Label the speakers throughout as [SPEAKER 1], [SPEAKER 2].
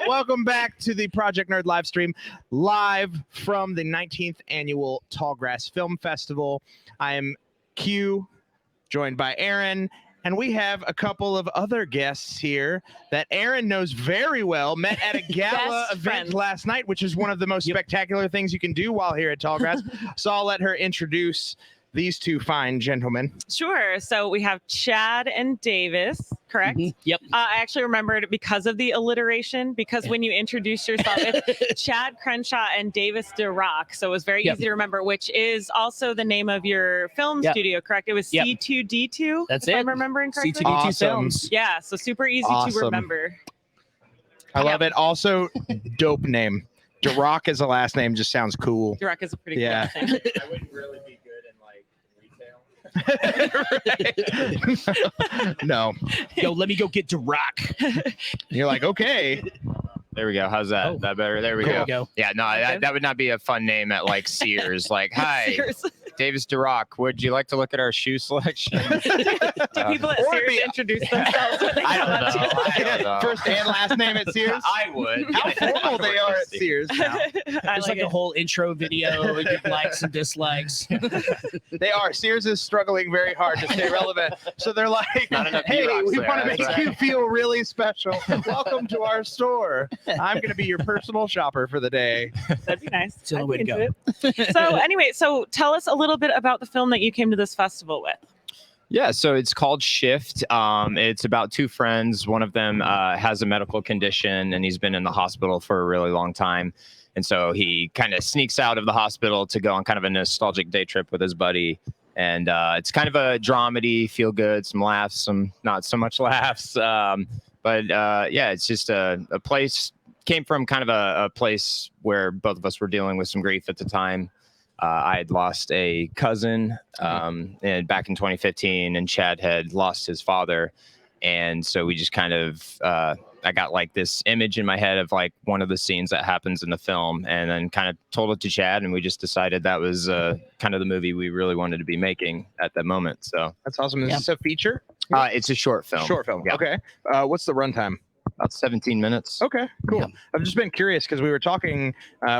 [SPEAKER 1] Welcome back to the Project Nerd live stream, live from the 19th annual Tallgrass Film Festival. I am Q, joined by Erin, and we have a couple of other guests here that Erin knows very well, met at a gala event last night, which is one of the most spectacular things you can do while here at Tallgrass. So I'll let her introduce these two fine gentlemen.
[SPEAKER 2] Sure. So we have Chad and Davis, correct?
[SPEAKER 3] Yep.
[SPEAKER 2] I actually remembered because of the alliteration, because when you introduce yourself, it's Chad Crenshaw and Davis DeRock. So it was very easy to remember, which is also the name of your film studio, correct? It was C2D2.
[SPEAKER 3] That's
[SPEAKER 2] if
[SPEAKER 3] it.
[SPEAKER 2] I'm remembering correctly.
[SPEAKER 3] C2D2 Films.
[SPEAKER 2] Yeah. So super easy to remember.
[SPEAKER 1] I love it. Also, dope name. DeRock as a last name just sounds cool.
[SPEAKER 2] DeRock is a pretty cool last name.
[SPEAKER 4] I wouldn't really be good in like retail.
[SPEAKER 1] No.
[SPEAKER 3] Yo, let me go get DeRock.
[SPEAKER 1] You're like, okay.
[SPEAKER 4] There we go. How's that?
[SPEAKER 3] Oh.
[SPEAKER 4] That better? There we go. Yeah, no, that would not be a fun name at like Sears. Like, hi,
[SPEAKER 2] Sears.
[SPEAKER 4] Davis DeRock. Would you like to look at our shoe selection?
[SPEAKER 2] Do people at Sears introduce themselves? When they
[SPEAKER 4] I don't know.
[SPEAKER 1] First and last name at Sears?
[SPEAKER 4] I would.
[SPEAKER 1] How formal they are at Sears now.
[SPEAKER 3] There's like a whole intro video and give likes and dislikes.
[SPEAKER 1] They are. Sears is struggling very hard to stay relevant. So they're like,
[SPEAKER 4] Not enough
[SPEAKER 1] hey,
[SPEAKER 4] D-Rocks
[SPEAKER 1] we
[SPEAKER 4] there,
[SPEAKER 1] want to make
[SPEAKER 4] that's right.
[SPEAKER 1] you feel really special. Welcome to our store. I'm going to be your personal shopper for the day.
[SPEAKER 2] That'd be nice.
[SPEAKER 3] It's the only
[SPEAKER 2] I'd be
[SPEAKER 3] way to
[SPEAKER 2] into it. So anyway, so tell us a little bit about the film that you came to this festival with.
[SPEAKER 4] Yeah, so it's called SHiFT. It's about two friends. One of them has a medical condition, and he's been in the hospital for a really long time. And so he kind of sneaks out of the hospital to go on kind of a nostalgic day trip with his buddy. And it's kind of a dramedy, feel good, some laughs, some not so much laughs. But yeah, it's just a place, came from kind of a place where both of us were dealing with some grief at the time. I had lost a cousin and back in 2015, and Chad had lost his father. And so we just kind of, I got like this image in my head of like one of the scenes that happens in the film, and then kind of told it to Chad, and we just decided that was kind of the movie we really wanted to be making at that moment. So
[SPEAKER 1] That's awesome. Is this a feature?
[SPEAKER 4] it's a short film.
[SPEAKER 1] Short film.
[SPEAKER 4] Yeah.
[SPEAKER 1] Okay. What's the runtime?
[SPEAKER 4] About 17 minutes.
[SPEAKER 1] Okay, cool.
[SPEAKER 3] Yeah.
[SPEAKER 1] I've just been curious because we were talking,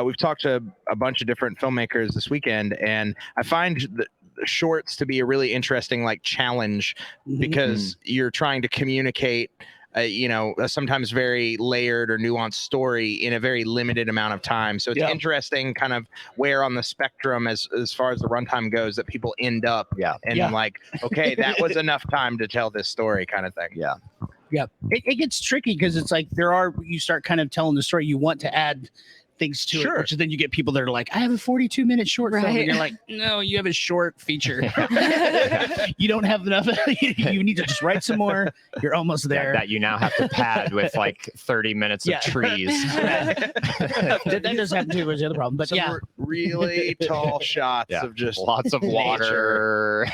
[SPEAKER 1] we've talked to a bunch of different filmmakers this weekend, and I find the shorts to be a really interesting like challenge because you're trying to communicate a sometimes very layered or nuanced story in a very limited amount of time. So it's interesting kind of where on the spectrum as far as the runtime goes that people end up. And like, okay, that was enough time to tell this story kind of thing.
[SPEAKER 3] Yeah, it gets tricky because it's like you start kind of telling the story. You want to add things to it, which then you get people that are like, I have a 42-minute short film, and you're like, no, you have a short feature. You don't have enough. You need to just write some more. You're almost there.
[SPEAKER 4] That you now have to pad with like 30 minutes of trees.
[SPEAKER 3] That does happen too. Was the other problem, but
[SPEAKER 1] Some really tall shots of just
[SPEAKER 4] lots of water.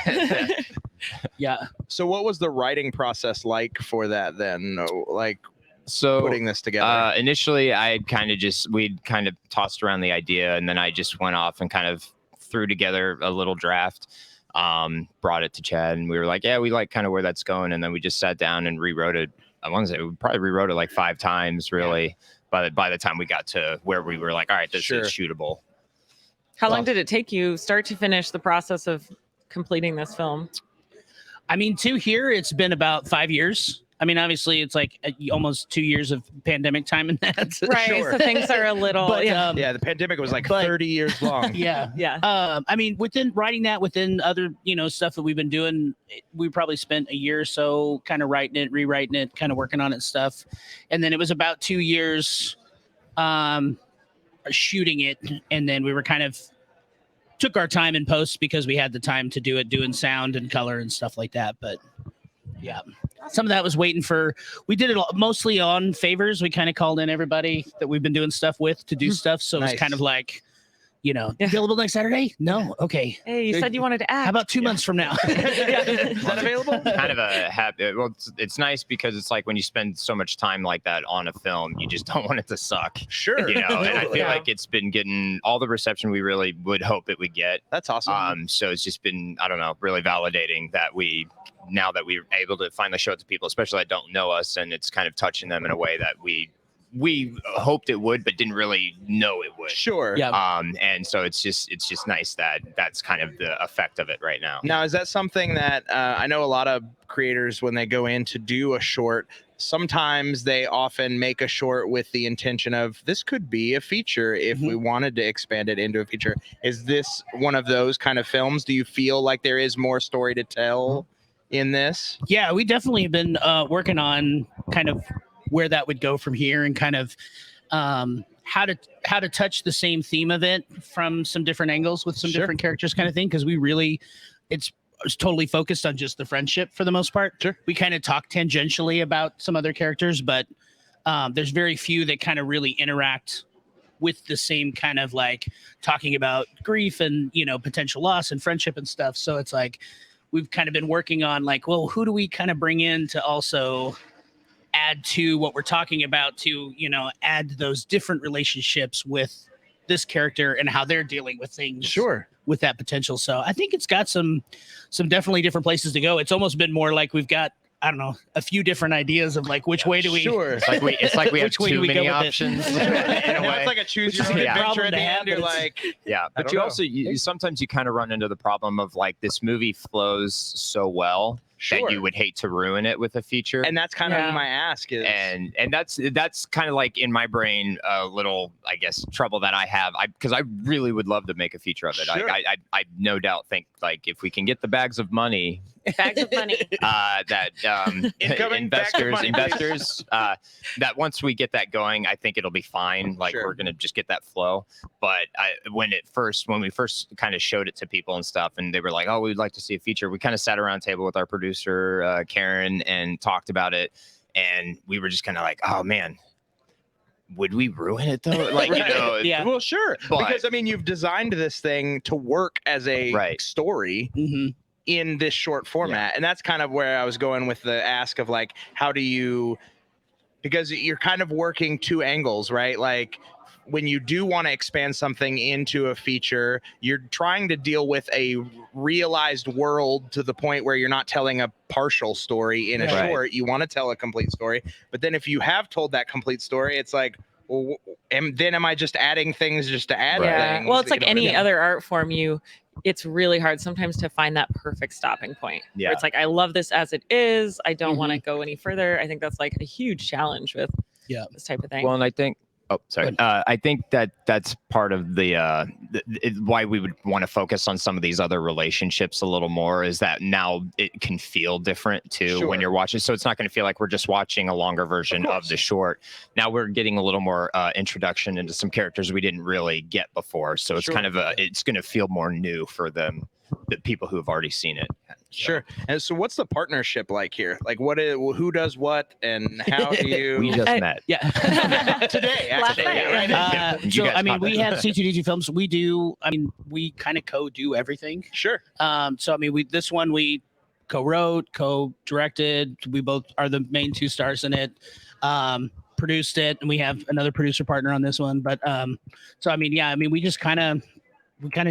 [SPEAKER 1] So what was the writing process like for that then? Like putting this together?
[SPEAKER 4] Initially we'd kind of tossed around the idea, and then I just went off and kind of threw together a little draft, brought it to Chad, and we were like, yeah, we like kind of where that's going. And then we just sat down and rewrote it. I want to say we probably rewrote it like 5 times really. By the time we got to where we were like, all right, this is shootable.
[SPEAKER 2] How long did it take you start to finish the process of completing this film?
[SPEAKER 3] I mean, to here, it's been about 5 years. I mean, obviously, it's like almost 2 years of pandemic time in that.
[SPEAKER 2] Right, so things are a little...
[SPEAKER 3] But,
[SPEAKER 1] the pandemic was like 30 years long.
[SPEAKER 3] I mean, within writing that, within other, stuff that we've been doing, we probably spent a year or so kind of writing it, rewriting it, kind of working on it stuff. And then it was about 2 years shooting it. And then we were kind of took our time in post because we had the time to do it, doing sound and color and stuff like that. But yeah, some of that was waiting for, we did it mostly on favors. We kind of called in everybody that we've been doing stuff with to do stuff. So it was kind of like, available next Saturday? No. Okay.
[SPEAKER 2] Hey, you said you wanted to act.
[SPEAKER 3] How about 2 months from now?
[SPEAKER 1] Is that available?
[SPEAKER 4] Kind of a habit. Well, it's nice because it's like when you spend so much time like that on a film, you just don't want it to suck.
[SPEAKER 1] Sure.
[SPEAKER 4] And I feel like it's been getting all the reception we really would hope it would get.
[SPEAKER 1] That's awesome.
[SPEAKER 4] So it's just been, I don't know, really validating that now that we're able to finally show it to people, especially that don't know us, and it's kind of touching them in a way that we we hoped it would, but didn't really know it would.
[SPEAKER 1] Sure.
[SPEAKER 3] Yeah.
[SPEAKER 4] And so it's just nice that that's kind of the effect of it right now.
[SPEAKER 1] Now, is that something that I know a lot of creators, when they go in to do a short, sometimes they often make a short with the intention of this could be a feature if we wanted to expand it into a feature. Is this one of those kind of films? Do you feel like there is more story to tell in this?
[SPEAKER 3] Yeah, we definitely have been working on kind of where that would go from here, and kind of how to touch the same theme of it from some different angles with some different characters, kind of thing. Because we really, it's totally focused on just the friendship for the most part.
[SPEAKER 1] Sure.
[SPEAKER 3] We kind of talk tangentially about some other characters, but there's very few that kind of really interact with the same kind of like talking about grief and, you know, potential loss and friendship and stuff. So it's like we've kind of been working on like, well, who do we kind of bring in to also add to what we're talking about, to, you know, add those different relationships with this character and how they're dealing with things.
[SPEAKER 1] Sure.
[SPEAKER 3] With that potential. So I think it's got some definitely different places to go. It's almost been more like we've got, I don't know, a few different ideas of like which way do we.
[SPEAKER 1] Sure.
[SPEAKER 4] It's like we have
[SPEAKER 3] Which way do
[SPEAKER 4] too
[SPEAKER 3] we
[SPEAKER 4] many
[SPEAKER 3] go with it?
[SPEAKER 4] options. In a way.
[SPEAKER 1] It's like a choose your
[SPEAKER 3] Which
[SPEAKER 1] own
[SPEAKER 3] is a good
[SPEAKER 1] adventure
[SPEAKER 3] problem
[SPEAKER 1] at the
[SPEAKER 3] to have,
[SPEAKER 1] end. You're
[SPEAKER 3] but it's-
[SPEAKER 1] like,
[SPEAKER 4] Yeah, but
[SPEAKER 1] don't
[SPEAKER 4] you
[SPEAKER 1] know.
[SPEAKER 4] also sometimes you kind of run into the problem of like this movie flows so well
[SPEAKER 1] sure.
[SPEAKER 4] that you would hate to ruin it with a feature.
[SPEAKER 1] And that's kind of my ask is.
[SPEAKER 4] And that's kind of like in my brain a little, I guess, trouble that I have, because I really would love to make a feature of it.
[SPEAKER 1] Sure.
[SPEAKER 4] I no doubt think like if we can get the bags of money,
[SPEAKER 2] Bags of money.
[SPEAKER 4] that
[SPEAKER 1] Incoming bags of money,
[SPEAKER 4] investors, that once we get that going, I think it'll be fine. Like
[SPEAKER 1] Sure.
[SPEAKER 4] we're gonna just get that flow. But when we first kind of showed it to people and stuff, and they were like, "Oh, we'd like to see a feature," we kind of sat around a table with our producer Karen and talked about it, and we were just kind of like, "Oh man, would we ruin it though?" Like, you know,
[SPEAKER 3] Yeah.
[SPEAKER 1] Well, sure.
[SPEAKER 4] But-
[SPEAKER 1] Because I mean, you've designed this thing to work as a story in this short format. And that's kind of where I was going with the ask of like, how do you, because you're kind of working two angles, right? Like when you do want to expand something into a feature, you're trying to deal with a realized world to the point where you're not telling a partial story in a
[SPEAKER 4] Right.
[SPEAKER 1] short. You want to tell a complete story. But then if you have told that complete story, it's like, well, and then am I just adding things just to add things?
[SPEAKER 2] Well, it's like
[SPEAKER 1] You know what I
[SPEAKER 2] any
[SPEAKER 1] mean?
[SPEAKER 2] other art form. It's really hard sometimes to find that perfect stopping point.
[SPEAKER 4] Yeah.
[SPEAKER 2] Where it's like, I love this as it is. I don't want to go any further. I think that's like a huge challenge with this type of thing.
[SPEAKER 4] Well, and I think, I think that's part of the why we would want to focus on some of these other relationships a little more, is that now it can feel different too when you're watching. So it's not going to feel like we're just watching a longer version of the short. Now we're getting a little more introduction into some characters we didn't really get before. So it's kind of it's going to feel more new for them, the people who have already seen it.
[SPEAKER 1] Sure. And so what's the partnership like here? Like who does what and how do you
[SPEAKER 4] We just met.
[SPEAKER 3] Yeah.
[SPEAKER 1] today,
[SPEAKER 2] Last
[SPEAKER 1] actually.
[SPEAKER 2] night,
[SPEAKER 1] right?
[SPEAKER 4] You
[SPEAKER 3] So
[SPEAKER 4] guys
[SPEAKER 3] I mean,
[SPEAKER 4] caught
[SPEAKER 3] we
[SPEAKER 4] that.
[SPEAKER 3] have C2D2 Films. We kind of co-do everything.
[SPEAKER 1] Sure.
[SPEAKER 3] So I mean, this one we co-wrote, co-directed. We both are the main two stars in it. Produced it, and we have another producer partner on this one. But so I mean, we just kind of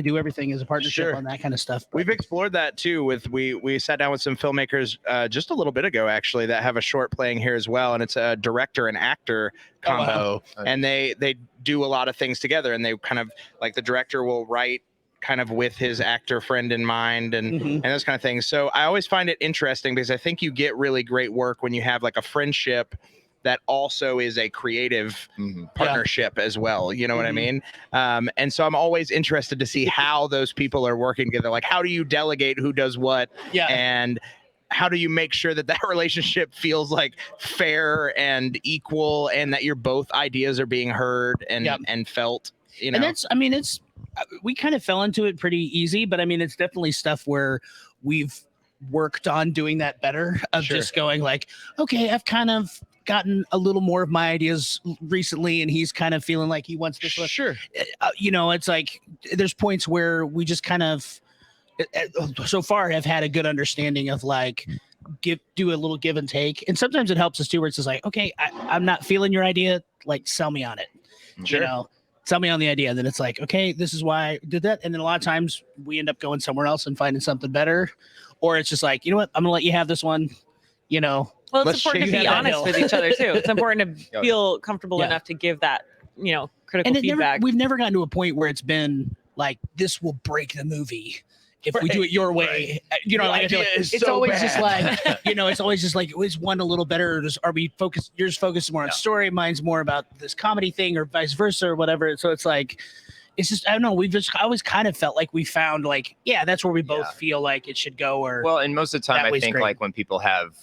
[SPEAKER 3] do everything as a partnership
[SPEAKER 1] Sure.
[SPEAKER 3] on that kind of stuff.
[SPEAKER 1] We've explored that too. We sat down with some filmmakers just a little bit ago, actually, that have a short playing here as well, and it's a director and actor combo, and they do a lot of things together, and they kind of like the director will write kind of with his actor friend in mind and those kind of things. So I always find it interesting because I think you get really great work when you have like a friendship that also is a creative partnership as well. You know what I mean? And so I'm always interested to see how those people are working together. Like, how do you delegate who does what?
[SPEAKER 3] Yeah.
[SPEAKER 1] And how do you make sure that relationship feels like fair and equal, and that your both ideas are being heard and felt, you know?
[SPEAKER 3] And that's, I mean, we kind of fell into it pretty easy, but I mean, it's definitely stuff where we've worked on doing that better, of just going like, okay, I've kind of gotten a little more of my ideas recently, and he's kind of feeling like he wants this one.
[SPEAKER 1] Sure.
[SPEAKER 3] You know, it's like there's points where we just kind of so far have had a good understanding of like do a little give and take, and sometimes it helps us too, where it's just like, okay, I'm not feeling your idea, like sell me on it.
[SPEAKER 1] Sure.
[SPEAKER 3] You know, sell me on the idea. Then it's like, okay, this is why I did that. And then a lot of times we end up going somewhere else and finding something better, or it's just like, you know what, I'm gonna let you have this one, you know,
[SPEAKER 2] Well, it's
[SPEAKER 1] Let's
[SPEAKER 2] important to
[SPEAKER 1] shake
[SPEAKER 2] be
[SPEAKER 1] that
[SPEAKER 2] honest
[SPEAKER 3] hill.
[SPEAKER 2] with each other too. It's important to feel comfortable
[SPEAKER 3] Yeah.
[SPEAKER 2] enough to give that, critical
[SPEAKER 3] And
[SPEAKER 2] feedback.
[SPEAKER 3] we've never gotten to a point where it's been like, this will break the movie if we do it your way. Like I feel like it's always just like, it's always just like, is one a little better? Or are we focused? Yours focused more on story, mine's more about this comedy thing, or vice versa, or whatever. So it's like, it's just, I don't know. I always kind of felt like we found like, that's where we both feel like it should go. Or
[SPEAKER 4] well, and most of the time, I think like when people have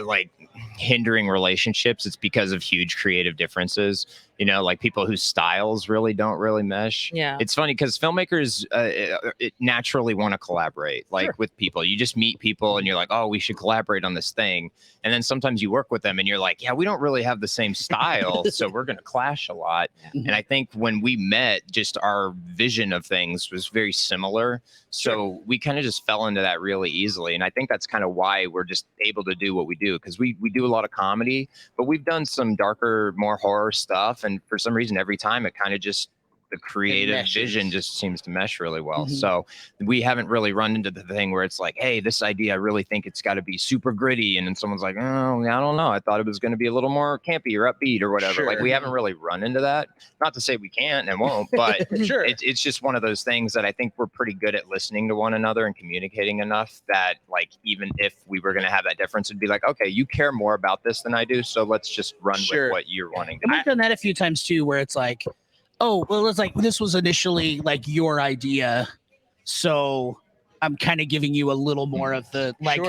[SPEAKER 4] like hindering relationships, it's because of huge creative differences. Like people whose styles really don't really mesh.
[SPEAKER 2] Yeah.
[SPEAKER 4] It's funny because filmmakers naturally want to collaborate with people. You just meet people and you're like, oh, we should collaborate on this thing. And then sometimes you work with them and you're like, yeah, we don't really have the same style. So we're going to clash a lot. And I think when we met, just our vision of things was very similar. So we kind of just fell into that really easily. And I think that's kind of why we're just able to do what we do, because we do a lot of comedy, but we've done some darker, more horror stuff. And for some reason, every time it kind of just, the creative vision just seems to mesh really well. So we haven't really run into the thing where it's like, hey, this idea, I really think it's got to be super gritty. And then someone's like, oh, I don't know. I thought it was going to be a little more campy or upbeat or whatever. Like we haven't really run into that. Not to say we can't and won't, but it's just one of those things that I think we're pretty good at listening to one another and communicating enough that like, even if we were going to have that difference, it'd be like, okay, you care more about this than I do. So let's just run with what you're wanting.
[SPEAKER 3] And we've done that a few times too, where it's like, oh, well, it's like, this was initially like your idea. So I'm kind of giving you a little more of the like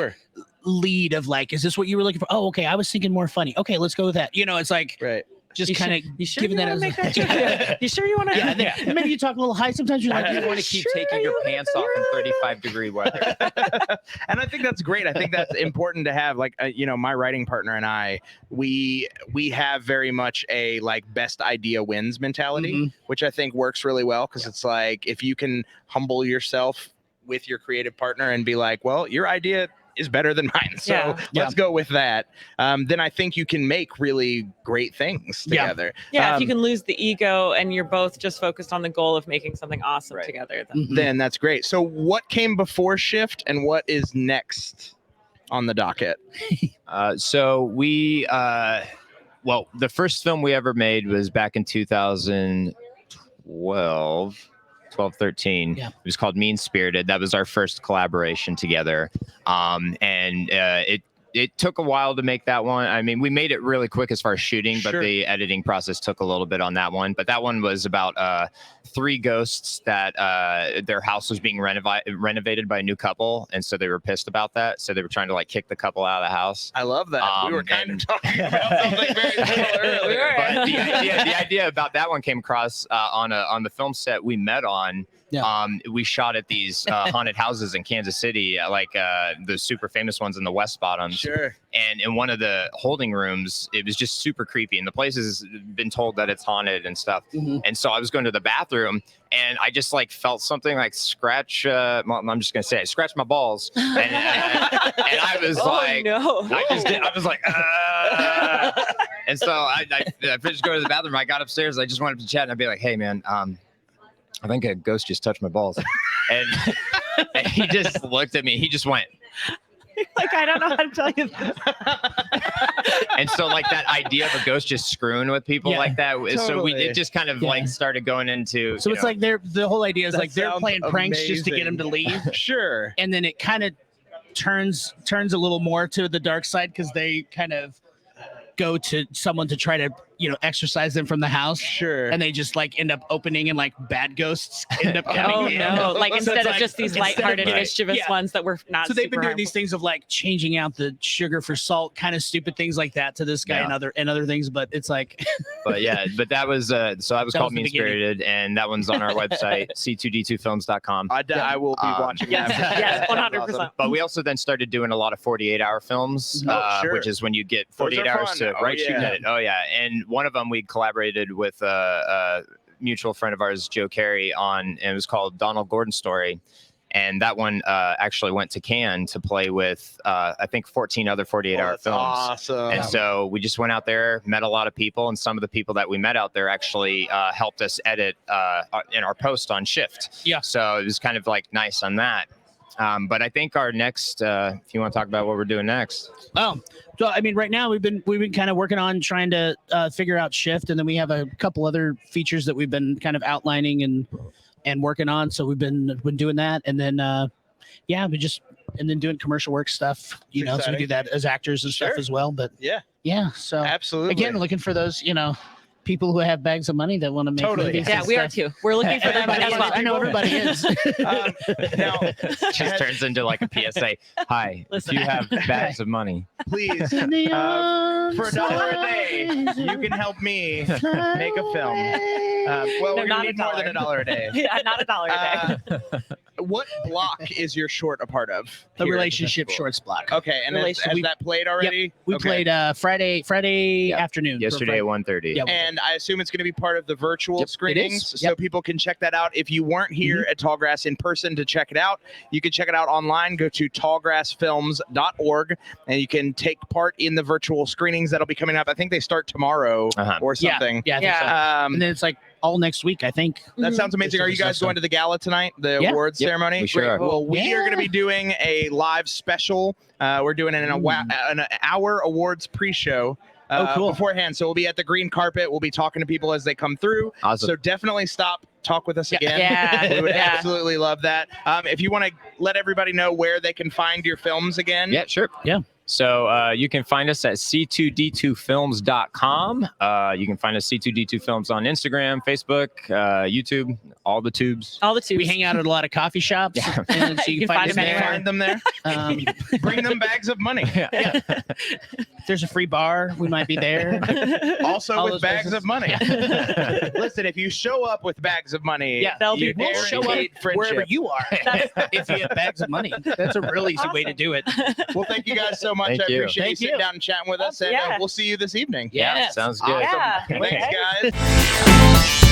[SPEAKER 3] lead of like, is this what you were looking for? Oh, okay. I was thinking more funny. Okay, let's go with that. It's like, just kind of giving that as
[SPEAKER 2] you sure you want to?
[SPEAKER 3] Maybe you talk a little high. Sometimes you're like,
[SPEAKER 4] you want to keep taking your pants off in 35-degree weather.
[SPEAKER 1] And I think that's great. I think that's important to have. Like, my writing partner and I, we have very much a like best idea wins mentality, which I think works really well because it's like if you can humble yourself with your creative partner and be like, well, your idea is better than mine. So let's go with that. Then I think you can make really great things together.
[SPEAKER 2] Yeah, if you can lose the ego and you're both just focused on the goal of making something awesome together,
[SPEAKER 1] then that's great. So what came before SHiFT and what is next on the docket?
[SPEAKER 4] So we, the first film we ever made was back in 2012. 13. It was called Mean Spirited. That was our first collaboration together. And it took a while to make that one. I mean, we made it really quick as far as shooting, but the editing process took a little bit on that one. But that one was about 3 ghosts that their house was being renovated by a new couple. And so they were pissed about that. So they were trying to like kick the couple out of the house.
[SPEAKER 1] I love that. We were kind of talking about something very similar earlier.
[SPEAKER 4] But the idea about that one came across on the film set we met on. We shot at these haunted houses in Kansas City, like the super famous ones in the West Bottoms. And in one of the holding rooms, it was just super creepy. And the place has been told that it's haunted and stuff. And so I was going to the bathroom and I just like felt something like scratch. I'm just going to say it, scratch my balls. And I was I was like, and so I finished going to the bathroom. I got upstairs. I just went up to Chad and I'd be like, hey, man, I think a ghost just touched my balls. And he just looked at me. He just went.
[SPEAKER 2] Like, I don't know how to tell you this.
[SPEAKER 4] And so like that idea of a ghost just screwing with people like that. Totally. So it just kind of like started going into.
[SPEAKER 3] So it's like the whole idea is like they're playing pranks just to get them to leave. And then it kind of turns a little more to the dark side because they kind of go to someone to try to exorcise them from the house. And they just like end up opening and like bad ghosts end up coming in.
[SPEAKER 2] Like instead of just these lighthearted mischievous ones that were not.
[SPEAKER 3] So they've been doing
[SPEAKER 2] harmful.
[SPEAKER 3] these things of like changing out the sugar for salt, kind of stupid things like that to this guy and other things. But it's like
[SPEAKER 4] but that was so that was called Mean Spirited, and that one's on our website c2d2films.com.
[SPEAKER 1] I will be watching that.
[SPEAKER 2] Yes, 100%.
[SPEAKER 4] But we also then started doing a lot of 48-hour films, which is when you get 48 hours to shoot it. And one of them we collaborated with a mutual friend of ours, Joe Carey, on, and it was called Donald Gordon's Story. And that one actually went to Cannes to play with, I think, 14 other 48-hour films.
[SPEAKER 1] Awesome.
[SPEAKER 4] And so we just went out there, met a lot of people, and some of the people that we met out there actually helped us edit in our post on SHiFT. So it was kind of like nice on that. But I think our next, if you want to talk about what we're doing next.
[SPEAKER 3] Oh, so I mean, right now we've been kind of working on trying to figure out SHiFT, and then we have a couple other features that we've been kind of outlining and working on. So we've been doing that, and then and then doing commercial work stuff. You know, so we do that as actors and stuff as well. But yeah. So
[SPEAKER 1] absolutely,
[SPEAKER 3] again, looking for those, people who have bags of money that want to make movies.
[SPEAKER 2] Yeah, we are too. We're looking for them as well.
[SPEAKER 3] I know everybody is.
[SPEAKER 1] Now,
[SPEAKER 4] just turns into like a PSA. Hi, if you have bags of money,
[SPEAKER 1] please, for $1 a day, you can help me make a film. Well, we're gonna need more than $1 a day.
[SPEAKER 2] Yeah, not $1 a day.
[SPEAKER 1] What block is your short a part of?
[SPEAKER 3] The relationship shorts block.
[SPEAKER 1] Okay, and has that played already?
[SPEAKER 3] Yep. We played Friday afternoon.
[SPEAKER 4] Yesterday at 1:30.
[SPEAKER 3] Yep.
[SPEAKER 1] And I assume it's going to be part of the virtual screenings, so
[SPEAKER 3] Yep.
[SPEAKER 1] people can check that out. If you weren't here at Tallgrass in person to check it out, you can check it out online. Go to tallgrassfilms.org, and you can take part in the virtual screenings that'll be coming up. I think they start tomorrow or something.
[SPEAKER 3] Yeah. I think so. And then it's like all next week, I think.
[SPEAKER 1] That sounds amazing. Are you guys going to the gala tonight, the awards ceremony?
[SPEAKER 4] We sure are.
[SPEAKER 1] Well, we are going to be doing a live special. We're doing an hour awards pre-show.
[SPEAKER 3] Cool.
[SPEAKER 1] Beforehand. So we'll be at the green carpet. We'll be talking to people as they come through.
[SPEAKER 4] Awesome.
[SPEAKER 1] So definitely talk with us again.
[SPEAKER 2] Yeah.
[SPEAKER 1] We would absolutely love that. If you want to let everybody know where they can find your films again.
[SPEAKER 4] Yeah, sure.
[SPEAKER 3] Yeah.
[SPEAKER 4] So you can find us at c2d2films.com. You can find us C2D2 Films on Instagram, Facebook, YouTube, all the tubes.
[SPEAKER 2] All the tubes.
[SPEAKER 3] We hang out at a lot of coffee shops. And so you can find us there.
[SPEAKER 1] Find them there. Bring them bags of money.
[SPEAKER 3] Yeah. If there's a free bar, we might be there.
[SPEAKER 1] Also
[SPEAKER 3] All
[SPEAKER 1] with
[SPEAKER 3] those
[SPEAKER 1] bags
[SPEAKER 3] places.
[SPEAKER 1] of money. Listen, if you show up with bags of money,
[SPEAKER 3] we'll show up wherever you are. If you have bags of money, that's a real easy way to do it.
[SPEAKER 1] Well, thank you guys so much.
[SPEAKER 4] Thank
[SPEAKER 1] I
[SPEAKER 4] you.
[SPEAKER 1] appreciate you sitting down and chatting with us, and we'll see you this evening.
[SPEAKER 3] Yeah.
[SPEAKER 4] Sounds good.
[SPEAKER 1] Awesome.
[SPEAKER 2] Yeah.
[SPEAKER 1] Thanks, guys.